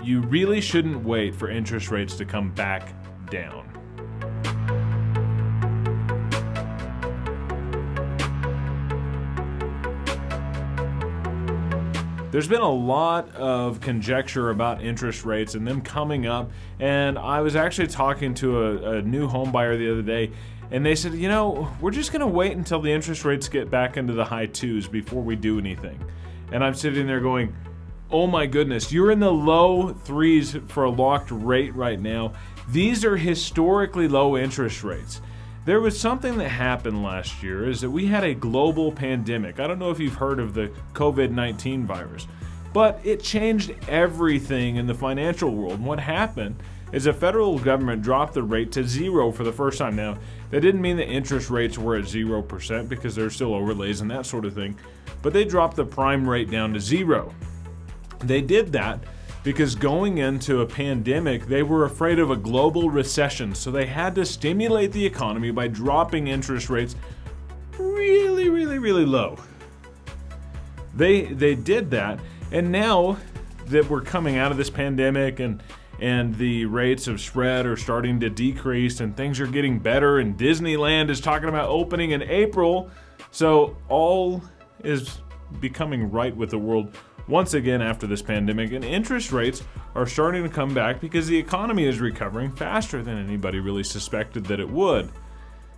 you really shouldn't wait for interest rates to come back down. There's been a lot of conjecture about interest rates and them coming up, and I was actually talking to a new home buyer the other day, and they said, we're just going to wait until the interest rates get back into the high twos before we do anything. And I'm sitting there going, oh my goodness, you're in the low threes for a locked rate right now. These are historically low interest rates. There was something that happened last year is that we had a global pandemic. I don't know if you've heard of the COVID-19 virus, but it changed everything in the financial world. And what happened is the federal government dropped the rate to zero for the first time. Now, that didn't mean that interest rates were at 0% because there's still overlays and that sort of thing, but they dropped the prime rate down to zero. They did that because going into a pandemic, they were afraid of a global recession, so they had to stimulate the economy by dropping interest rates really, really, really low. They did that, and now that we're coming out of this pandemic and the rates of spread are starting to decrease and things are getting better, and Disneyland is talking about opening in April, so all is becoming right with the world once again after this pandemic, and interest rates are starting to come back because the economy is recovering faster than anybody really suspected that it would.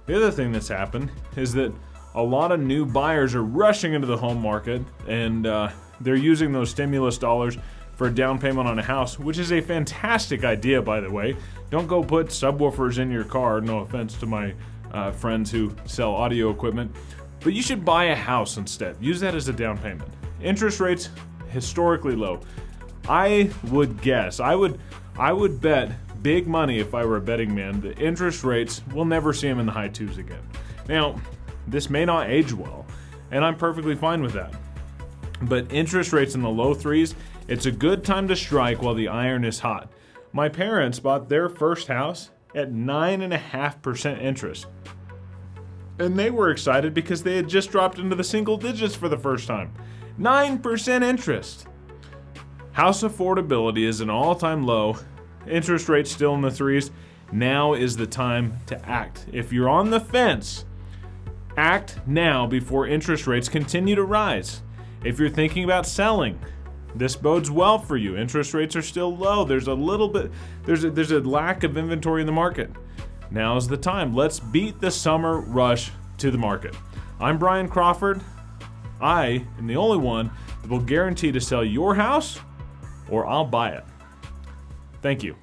The other thing that's happened is that a lot of new buyers are rushing into the home market, and they're using those stimulus dollars for a down payment on a house, which is a fantastic idea, by the way. Don't go put subwoofers in your car, no offense to my friends who sell audio equipment, but you should buy a house instead. Use that as a down payment. Interest rates historically low. I would guess, I would bet big money if I were a betting man that interest rates, we'll never see them in the high twos again. Now, this may not age well, and I'm perfectly fine with that. But interest rates in the low threes, it's a good time to strike while the iron is hot. My parents bought their first house at 9.5% interest. And they were excited because they had just dropped into the single digits for the first time. 9% interest. House affordability is an all-time low. Interest rates still in the threes. Now is the time to act. If you're on the fence, act now before interest rates continue to rise. If you're thinking about selling, this bodes well for you. Interest rates are still low. There's a lack of inventory in the market. Now's the time. Let's beat the summer rush to the market. I'm Bryan Crawford. I am the only one that will guarantee to sell your house, or I'll buy it. Thank you.